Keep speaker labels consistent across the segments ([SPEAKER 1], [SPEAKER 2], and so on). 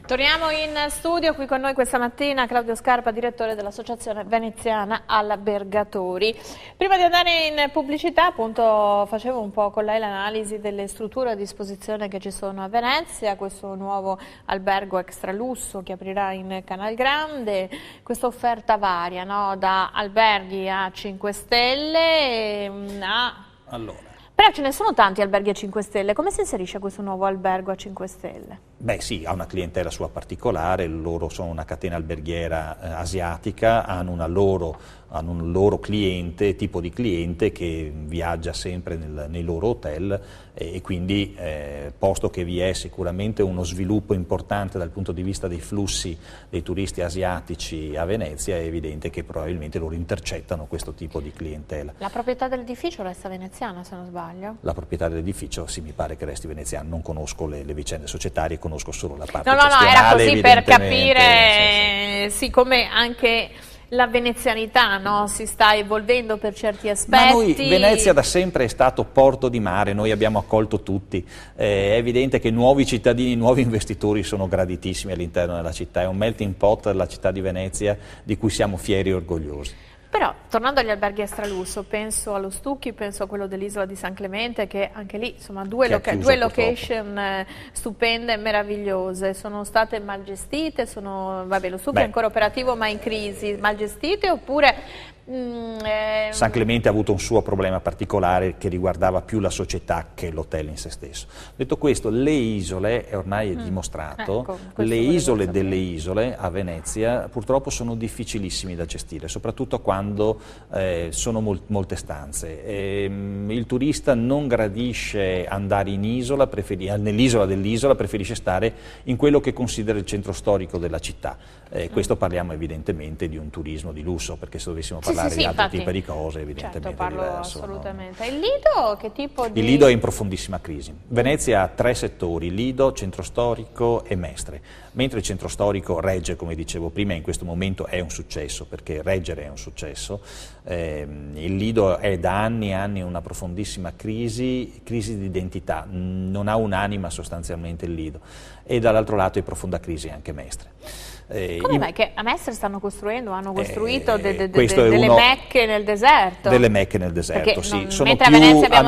[SPEAKER 1] Torniamo in studio, qui con noi questa mattina Claudio Scarpa, direttore dell'Associazione Veneziana Albergatori. Prima di andare in pubblicità, appunto, facevo un po' con lei l'analisi delle strutture a disposizione che ci sono a Venezia, questo nuovo albergo extra lusso che aprirà in Canal Grande, questa offerta varia, no? Da alberghi a 5 stelle a...
[SPEAKER 2] Allora.
[SPEAKER 1] Però ce ne sono tanti alberghi a 5 stelle, come si inserisce questo nuovo albergo a 5 stelle?
[SPEAKER 2] Beh sì, ha una clientela sua particolare, loro sono una catena alberghiera asiatica, hanno un loro cliente, tipo di cliente che viaggia sempre nei loro hotel e quindi posto che vi è sicuramente uno sviluppo importante dal punto di vista dei flussi dei turisti asiatici a Venezia, è evidente che probabilmente loro intercettano questo tipo di clientela.
[SPEAKER 1] La proprietà dell'edificio resta veneziana, se non sbaglio?
[SPEAKER 2] La proprietà dell'edificio sì, mi pare che resti veneziana, non conosco le vicende societarie, conosco solo la parte
[SPEAKER 1] No, era così per capire, sì, come anche la venezianità, no? Si sta evolvendo per certi aspetti.
[SPEAKER 2] Ma Venezia da sempre è stato porto di mare, noi abbiamo accolto tutti, è evidente che nuovi cittadini, nuovi investitori sono graditissimi all'interno della città, è un melting pot la città di Venezia di cui siamo fieri e orgogliosi.
[SPEAKER 1] Però, tornando agli alberghi extralusso, penso allo Stucchi, penso a quello dell'isola di San Clemente, che anche lì, insomma, due location stupende e meravigliose. Sono state mal gestite, vabbè, lo Stucchi è ancora operativo ma in crisi, mal gestite oppure...
[SPEAKER 2] San Clemente ha avuto un suo problema particolare che riguardava più la società che l'hotel in se stesso. Detto questo, le isole, ormai è dimostrato, le isole delle isole a Venezia purtroppo sono difficilissimi da gestire, soprattutto quando sono molte stanze. Il turista non gradisce andare in isola, nell'isola dell'isola, preferisce stare in quello che considera il centro storico della città. Questo parliamo evidentemente di un turismo di lusso, perché se dovessimo parlare di altri tipi di cose evidentemente
[SPEAKER 1] certo, parlo
[SPEAKER 2] è diverso.
[SPEAKER 1] Assolutamente. Il Lido che tipo di...
[SPEAKER 2] Il Lido è in profondissima crisi. Venezia ha 3 settori, Lido, centro storico e Mestre. Mentre il centro storico regge, come dicevo prima, in questo momento è un successo, perché reggere è un successo. Il Lido è da anni e anni in una profondissima crisi di identità, non ha un'anima sostanzialmente il Lido. E dall'altro lato è profonda crisi anche Mestre.
[SPEAKER 1] Come mai che a Mestre hanno costruito delle Mecche nel deserto?
[SPEAKER 2] Delle Mecche nel deserto, sì. Sono
[SPEAKER 1] più, a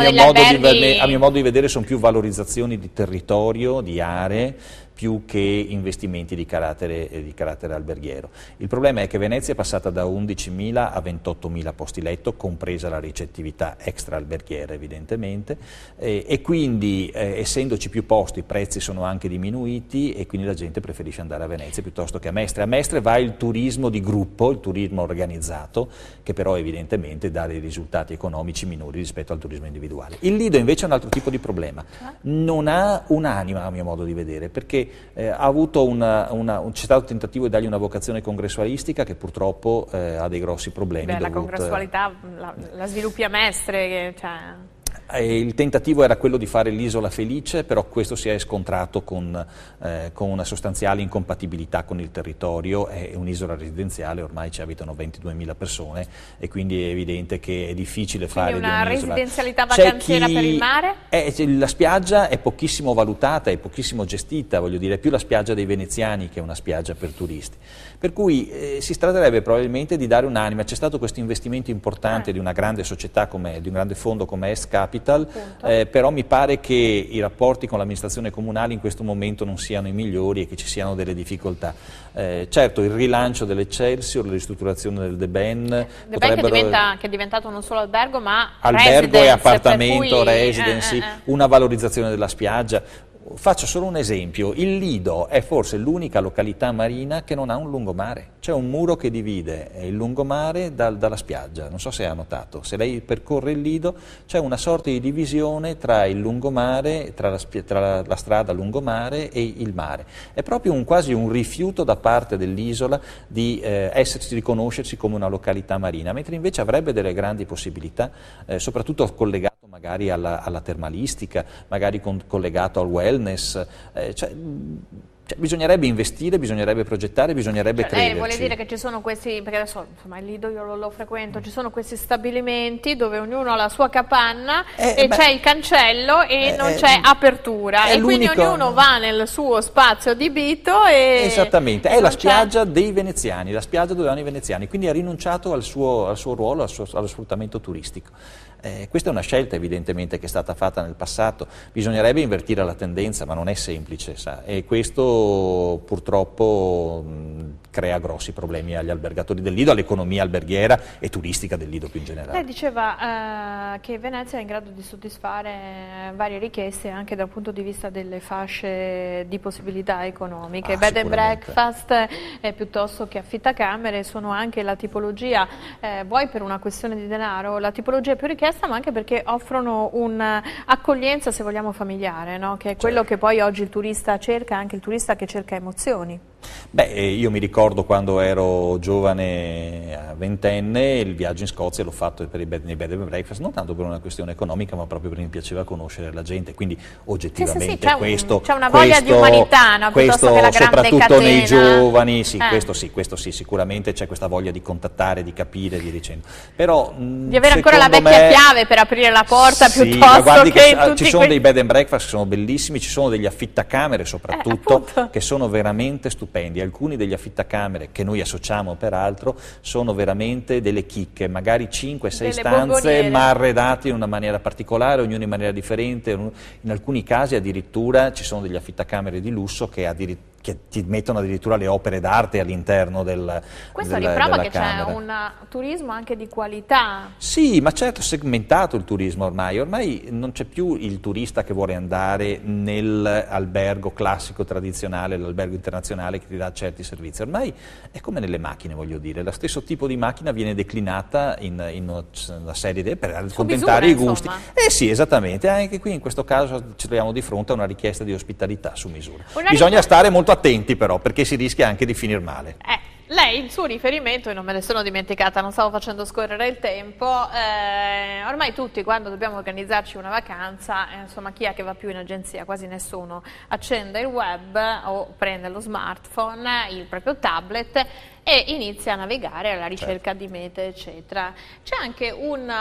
[SPEAKER 2] mio modo di vedere, sono più valorizzazioni di territorio, di aree, più che investimenti di carattere alberghiero. Il problema è che Venezia è passata da 11.000 a 28.000 posti letto, compresa la ricettività extra alberghiera evidentemente, e quindi essendoci più posti i prezzi sono anche diminuiti e quindi la gente preferisce andare a Venezia piuttosto che a Mestre. A Mestre va il turismo di gruppo, il turismo organizzato, che però evidentemente dà dei risultati economici minori rispetto al turismo individuale. Il Lido invece è un altro tipo di problema, non ha un'anima a mio modo di vedere, perché ha avuto c'è stato il tentativo di dargli una vocazione congressualistica che purtroppo ha dei grossi problemi.
[SPEAKER 1] La congressualità la sviluppi a Mestre,
[SPEAKER 2] il tentativo era quello di fare l'isola felice, però questo si è scontrato con una sostanziale incompatibilità con il territorio. È un'isola residenziale, ormai ci abitano 22.000 persone e quindi è evidente che è difficile fare
[SPEAKER 1] una residenzialità vacanziera per il mare?
[SPEAKER 2] La spiaggia è pochissimo valutata, è pochissimo gestita, voglio dire, è più la spiaggia dei veneziani che una spiaggia per turisti. Per cui si tratterebbe probabilmente di dare un'anima. C'è stato questo investimento importante di una grande società, di un grande fondo come Est Capital, però mi pare che i rapporti con l'amministrazione comunale in questo momento non siano i migliori e che ci siano delle difficoltà. Certo, il rilancio dell'Excelsior, la ristrutturazione del The Ben
[SPEAKER 1] che è diventato non solo albergo ma
[SPEAKER 2] albergo e appartamento, residency, una valorizzazione della spiaggia. Faccio solo un esempio, il Lido è forse l'unica località marina che non ha un lungomare, c'è un muro che divide il lungomare dalla spiaggia, non so se ha notato, se lei percorre il Lido c'è una sorta di divisione tra il lungomare, tra la strada lungomare e il mare, è proprio quasi un rifiuto da parte dell'isola di riconoscersi come una località marina, mentre invece avrebbe delle grandi possibilità, soprattutto collegato magari alla termalistica, magari collegato al wellness, Cioè, bisognerebbe investire, bisognerebbe progettare, bisognerebbe crederci.
[SPEAKER 1] Vuole dire che ci sono questi, perché adesso insomma il Lido io lo frequento, ci sono questi stabilimenti dove ognuno ha la sua capanna e c'è il cancello e non c'è apertura e quindi ognuno va nel suo spazio adibito e...
[SPEAKER 2] Esattamente, è la spiaggia dei veneziani, la spiaggia dove vanno i veneziani, quindi ha rinunciato al suo ruolo, allo sfruttamento turistico. Questa è una scelta evidentemente che è stata fatta nel passato, bisognerebbe invertire la tendenza, ma non è semplice, sa? E questo purtroppo crea grossi problemi agli albergatori del Lido, all'economia alberghiera e turistica del Lido più in generale.
[SPEAKER 1] Lei diceva che Venezia è in grado di soddisfare varie richieste anche dal punto di vista delle fasce di possibilità economiche. Bed and breakfast piuttosto che affittacamere sono anche la tipologia, vuoi per una questione di denaro, la tipologia più richiesta, ma anche perché offrono un'accoglienza, se vogliamo, familiare, no? Che è quello che poi oggi il turista cerca, anche il turista che cerca emozioni.
[SPEAKER 2] Beh, io mi ricordo quando ero giovane, ventenne, il viaggio in Scozia l'ho fatto per nei bed and breakfast, non tanto per una questione economica, ma proprio perché mi piaceva conoscere la gente, quindi oggettivamente
[SPEAKER 1] c'è una voglia di umanità, no? Piuttosto che la grande
[SPEAKER 2] soprattutto
[SPEAKER 1] catena.
[SPEAKER 2] Nei giovani, questo sì, sicuramente c'è questa voglia di contattare, di capire, di dicendo. Però,
[SPEAKER 1] di avere ancora la vecchia chiave per aprire la porta piuttosto che in tutti
[SPEAKER 2] ci sono dei bed and breakfast che sono bellissimi, ci sono degli affittacamere soprattutto che sono veramente stupendi. Alcuni degli affittacamere che noi associamo peraltro sono veramente delle chicche, magari 5-6 stanze ma arredate in una maniera particolare, ognuno in maniera differente, in alcuni casi addirittura ci sono degli affittacamere di lusso che ti mettono addirittura le opere d'arte all'interno
[SPEAKER 1] Questo riprova che c'è un turismo anche di qualità.
[SPEAKER 2] Sì, ma certo, segmentato il turismo ormai non c'è più il turista che vuole andare nell'albergo classico tradizionale, l'albergo internazionale che ti dà certi servizi, ormai è come nelle macchine, voglio dire, lo stesso tipo di macchina viene declinata in una serie per accontentare i gusti. Sì, esattamente, anche qui in questo caso ci troviamo di fronte a una richiesta di ospitalità su misura. Bisogna stare molto attenti però, perché si rischia anche di finire male.
[SPEAKER 1] Lei, il suo riferimento, e non me ne sono dimenticata, non stavo facendo scorrere il tempo, ormai tutti quando dobbiamo organizzarci una vacanza, insomma chi è che va più in agenzia? Quasi nessuno, accende il web o prende lo smartphone, il proprio tablet e inizia a navigare alla ricerca di mete, eccetera. C'è anche un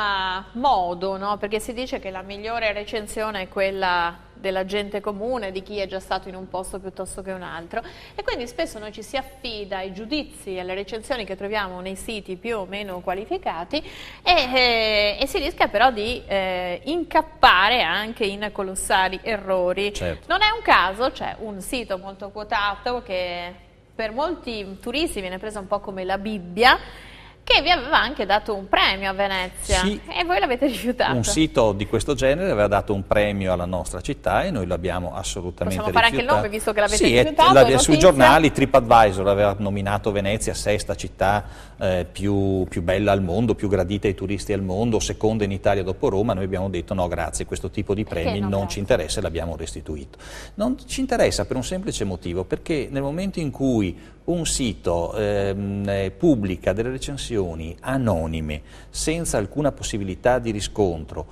[SPEAKER 1] modo, no? Perché si dice che la migliore recensione è quella della gente comune, di chi è già stato in un posto piuttosto che un altro, e quindi spesso noi ci si affida ai giudizi e alle recensioni che troviamo nei siti più o meno qualificati e si rischia però di incappare anche in colossali errori.
[SPEAKER 2] Certo.
[SPEAKER 1] Non è un caso, c'è un sito molto quotato che per molti turisti viene preso un po' come la Bibbia, che vi aveva anche dato un premio a Venezia,
[SPEAKER 2] sì,
[SPEAKER 1] e voi l'avete rifiutato.
[SPEAKER 2] Un sito di questo genere aveva dato un premio alla nostra città e noi l'abbiamo assolutamente rifiutato.
[SPEAKER 1] Possiamo fare anche il nome, visto che l'avete rifiutato?
[SPEAKER 2] Sui giornali TripAdvisor aveva nominato Venezia sesta città più bella al mondo, più gradita ai turisti al mondo, seconda in Italia dopo Roma. Noi abbiamo detto no grazie, questo tipo di premi non ci interessa e l'abbiamo restituito. Non ci interessa per un semplice motivo, perché nel momento in cui un sito pubblica delle recensioni anonime, senza alcuna possibilità di riscontro,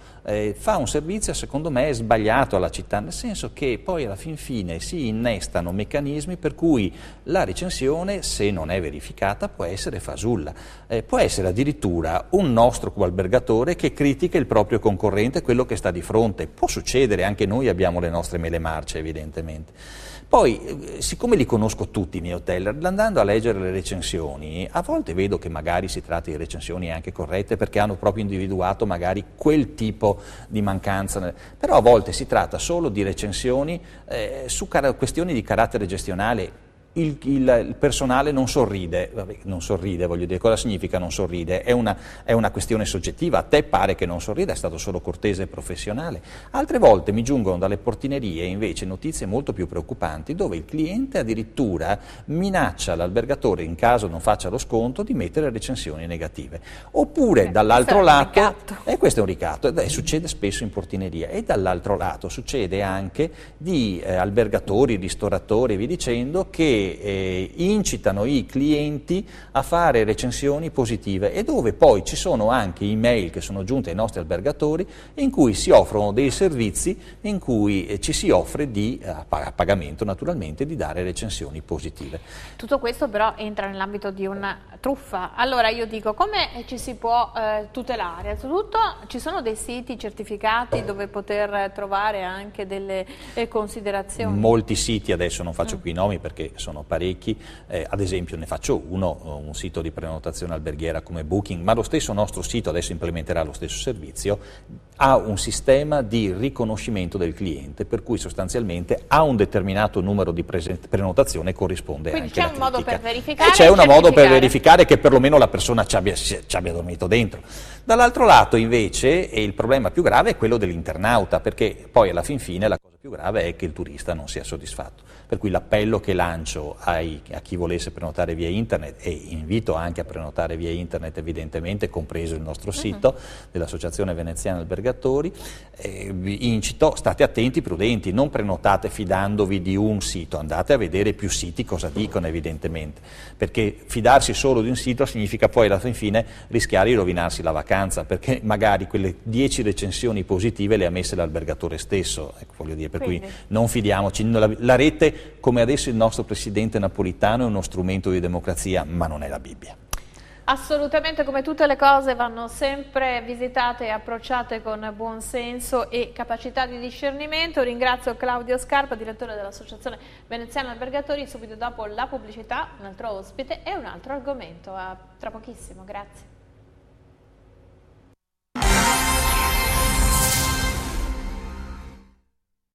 [SPEAKER 2] fa un servizio secondo me sbagliato alla città, nel senso che poi alla fin fine si innestano meccanismi per cui la recensione, se non è verificata, può essere fasulla, può essere addirittura un nostro albergatore che critica il proprio concorrente, quello che sta di fronte. Può succedere, anche noi abbiamo le nostre mele marce evidentemente. Poi, siccome li conosco tutti i miei hotel, andando a leggere le recensioni, a volte vedo che magari si tratta di recensioni anche corrette perché hanno proprio individuato magari quel tipo di mancanza, però a volte si tratta solo di recensioni su questioni di carattere gestionale. Il personale non sorride, voglio dire, cosa significa non sorride? È una questione soggettiva, a te pare che non sorrida, è stato solo cortese e professionale. Altre volte mi giungono dalle portinerie invece notizie molto più preoccupanti, dove il cliente addirittura minaccia l'albergatore, in caso non faccia lo sconto, di mettere recensioni negative. Oppure dall'altro lato, questo è un ricatto, succede spesso in portineria, e dall'altro lato succede anche di albergatori, ristoratori e via dicendo, che che incitano i clienti a fare recensioni positive e dove poi ci sono anche email che sono giunte ai nostri albergatori in cui si offrono dei servizi in cui ci si offre a pagamento naturalmente, di dare recensioni positive.
[SPEAKER 1] Tutto questo però entra nell'ambito di una truffa. Allora io dico, come ci si può tutelare? Innanzitutto ci sono dei siti certificati dove poter trovare anche delle considerazioni?
[SPEAKER 2] Molti siti, adesso non faccio qui i nomi perché sono parecchi, ad esempio ne faccio uno, un sito di prenotazione alberghiera come Booking, ma lo stesso nostro sito adesso implementerà lo stesso servizio, ha un sistema di riconoscimento del cliente, per cui sostanzialmente a un determinato numero di prenotazione corrisponde
[SPEAKER 1] quindi
[SPEAKER 2] anche la
[SPEAKER 1] c'è un modo per
[SPEAKER 2] critica.
[SPEAKER 1] verificare?
[SPEAKER 2] C'è un modo per verificare che perlomeno la persona ci abbia dormito dentro. Dall'altro lato invece il problema più grave è quello dell'internauta, perché poi alla fin fine la cosa più grave è che il turista non sia soddisfatto. Per cui l'appello che lancio a chi volesse prenotare via internet, e invito anche a prenotare via internet evidentemente, compreso il nostro sito dell'Associazione Veneziana Albergatori, vi incito, state attenti, prudenti, non prenotate fidandovi di un sito, andate a vedere più siti cosa dicono evidentemente, perché fidarsi solo di un sito significa poi alla fin fine rischiare di rovinarsi la vacanza, perché magari quelle 10 recensioni positive le ha messe l'albergatore stesso, ecco, voglio dire, per cui non fidiamoci. La rete, come adesso il nostro presidente Napolitano, è uno strumento di democrazia, ma non è la Bibbia.
[SPEAKER 1] Assolutamente, come tutte le cose vanno sempre visitate e approcciate con buon senso e capacità di discernimento. Ringrazio Claudio Scarpa, direttore dell'Associazione Veneziana Albergatori. Subito dopo la pubblicità, un altro ospite e un altro argomento. A tra pochissimo, grazie.